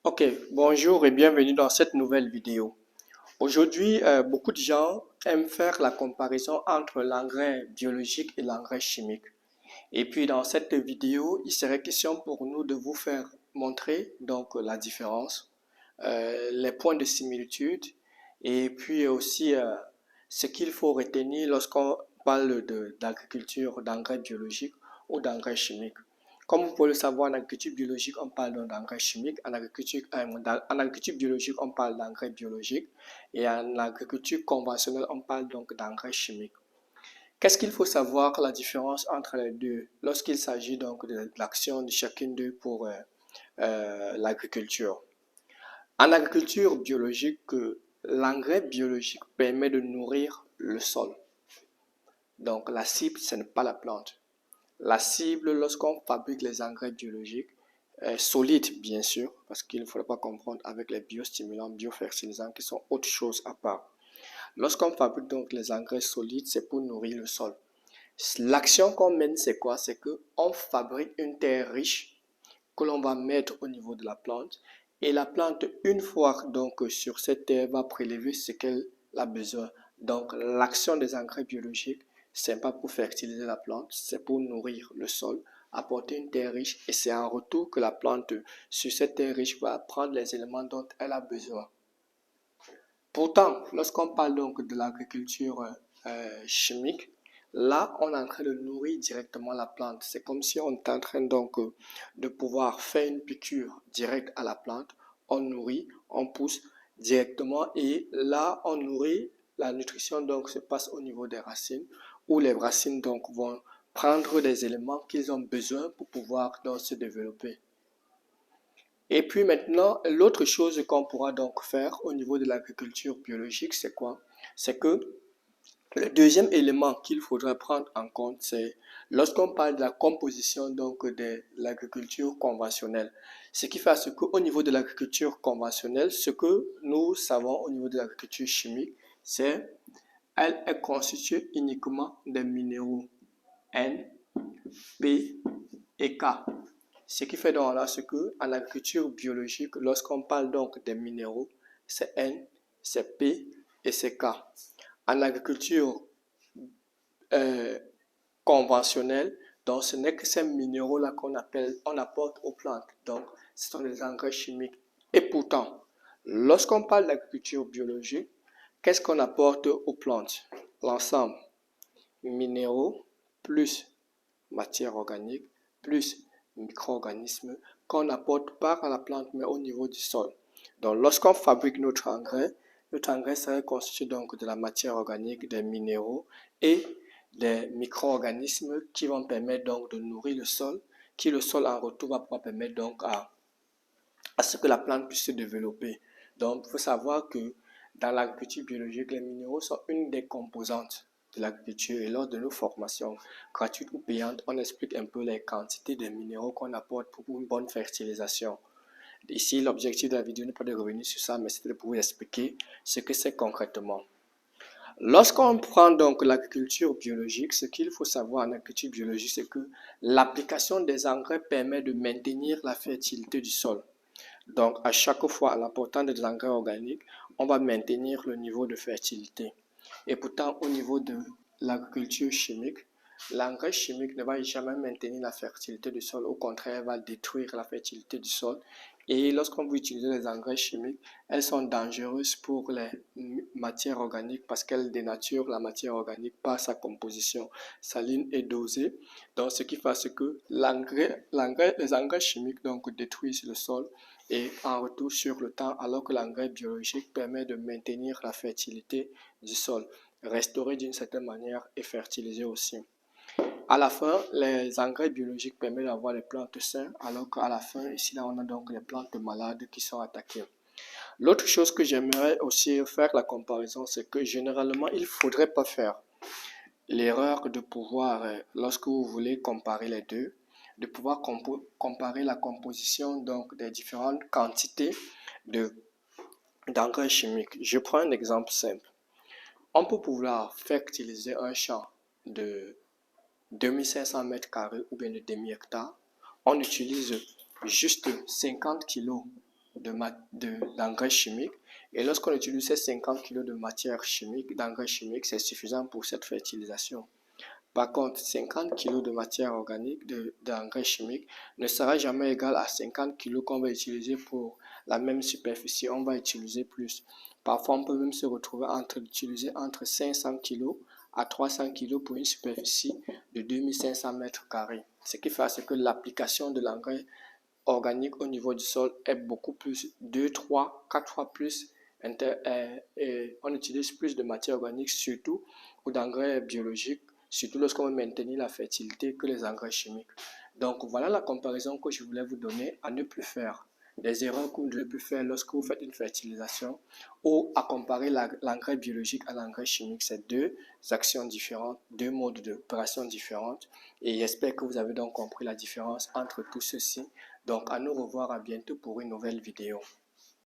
Ok, bonjour et bienvenue dans cette nouvelle vidéo. Aujourd'hui, beaucoup de gens aiment faire la comparaison entre l'engrais biologique et l'engrais chimique. Et puis dans cette vidéo, il serait question pour nous de vous faire montrer donc la différence, les points de similitude et puis aussi ce qu'il faut retenir lorsqu'on parle d'agriculture, d'engrais biologique ou d'engrais chimique. Comme vous pouvez le savoir, en agriculture biologique, on parle d'engrais chimique. En agriculture biologique, on parle d'engrais biologique. Et en agriculture conventionnelle, on parle donc d'engrais chimique. Qu'est-ce qu'il faut savoir la différence entre les deux lorsqu'il s'agit donc de l'action de chacune d'eux pour l'agriculture? En agriculture biologique, l'engrais biologique permet de nourrir le sol. Donc la cible, ce n'est pas la plante. La cible, lorsqu'on fabrique les engrais biologiques, solides bien sûr, parce qu'il ne faudrait pas confondre avec les biostimulants, biofertilisants qui sont autre chose à part. Lorsqu'on fabrique donc les engrais solides, c'est pour nourrir le sol. L'action qu'on mène, c'est quoi? C'est qu'on fabrique une terre riche que l'on va mettre au niveau de la plante. Et la plante, une fois donc sur cette terre, va prélever ce qu'elle a besoin. Donc l'action des engrais biologiques, c'est pas pour fertiliser la plante, c'est pour nourrir le sol, apporter une terre riche. Et c'est en retour que la plante, sur cette terre riche, va prendre les éléments dont elle a besoin. Pourtant, lorsqu'on parle donc de l'agriculture chimique, là, on est en train de nourrir directement la plante. C'est comme si on est en train donc de pouvoir faire une piqûre directe à la plante. On nourrit, on pousse directement et là, on nourrit. La nutrition donc se passe au niveau des racines où les racines donc vont prendre des éléments qu'ils ont besoin pour pouvoir donc se développer. Et puis maintenant, l'autre chose qu'on pourra donc faire au niveau de l'agriculture biologique, c'est quoi? C'est que le deuxième élément qu'il faudrait prendre en compte, c'est lorsqu'on parle de la composition donc de l'agriculture conventionnelle. Ce qui fait à ce qu'au niveau de l'agriculture conventionnelle, ce que nous savons au niveau de l'agriculture chimique, c'est elle est constituée uniquement des minéraux N, P et K. Ce qui fait donc là, c'est qu'en agriculture biologique, lorsqu'on parle donc des minéraux, c'est N, c'est P et c'est K. En agriculture conventionnelle, donc ce n'est que ces minéraux-là on apporte aux plantes. Donc, ce sont des engrais chimiques. Et pourtant, lorsqu'on parle d'agriculture biologique, qu'est-ce qu'on apporte aux plantes? L'ensemble, minéraux plus matière organique plus micro-organismes qu'on n'apporte pas à la plante mais au niveau du sol. Donc lorsqu'on fabrique notre engrais serait constitué donc de la matière organique, des minéraux et des micro-organismes qui vont permettre donc de nourrir le sol, qui le sol en retour va pouvoir permettre donc à ce que la plante puisse se développer. Donc il faut savoir que dans l'agriculture biologique, les minéraux sont une des composantes de l'agriculture et lors de nos formations gratuites ou payantes, on explique un peu les quantités de minéraux qu'on apporte pour une bonne fertilisation. Ici, l'objectif de la vidéo n'est pas de revenir sur ça, mais c'est de vous expliquer ce que c'est concrètement. Lorsqu'on prend donc l'agriculture biologique, ce qu'il faut savoir en agriculture biologique, c'est que l'application des engrais permet de maintenir la fertilité du sol. Donc, à chaque fois, en apportant des engrais organiques, on va maintenir le niveau de fertilité. Et pourtant, au niveau de l'agriculture chimique, l'engrais chimique ne va jamais maintenir la fertilité du sol. Au contraire, elle va détruire la fertilité du sol. Et lorsqu'on veut utiliser les engrais chimiques, elles sont dangereuses pour les matières organiques parce qu'elles dénaturent la matière organique par sa composition saline et dosée. Donc, ce qui fait ce que les engrais chimiques donc, détruisent le sol et en retour sur le temps, alors que l'engrais biologique permet de maintenir la fertilité du sol, restaurer d'une certaine manière et fertiliser aussi. À la fin, les engrais biologiques permettent d'avoir les plantes saines, alors qu'à la fin, ici là, on a donc les plantes malades qui sont attaquées. L'autre chose que j'aimerais aussi faire la comparaison, c'est que généralement, il ne faudrait pas faire l'erreur de pouvoir, lorsque vous voulez comparer les deux, de pouvoir comparer la composition donc des différentes quantités d'engrais chimiques. Je prends un exemple simple. On peut pouvoir fertiliser un champ de 2500 mètres carrés ou bien de demi-hectare. On utilise juste 50 kg d'engrais chimiques. Et lorsqu'on utilise ces 50 kg de matière chimique, d'engrais chimiques, c'est suffisant pour cette fertilisation. Par contre, 50 kg de matière organique, d'engrais chimique, ne sera jamais égal à 50 kg qu'on va utiliser pour la même superficie. On va utiliser plus. Parfois, on peut même se retrouver utiliser entre 500 kg à 300 kg pour une superficie de 2500 mètres carrés. Ce qui fait que l'application de l'engrais organique au niveau du sol est beaucoup plus, 2, 3, 4 fois plus. On utilise plus de matière organique, surtout, ou d'engrais biologiques, surtout lorsqu'on veut maintenir la fertilité, que les engrais chimiques. Donc voilà la comparaison que je voulais vous donner à ne plus faire. Des erreurs que vous ne devez plus faire lorsque vous faites une fertilisation ou à comparer l'engrais biologique à l'engrais chimique. C'est deux actions différentes, deux modes d'opération différentes. Et j'espère que vous avez donc compris la différence entre tout ceci. Donc à nous revoir à bientôt pour une nouvelle vidéo.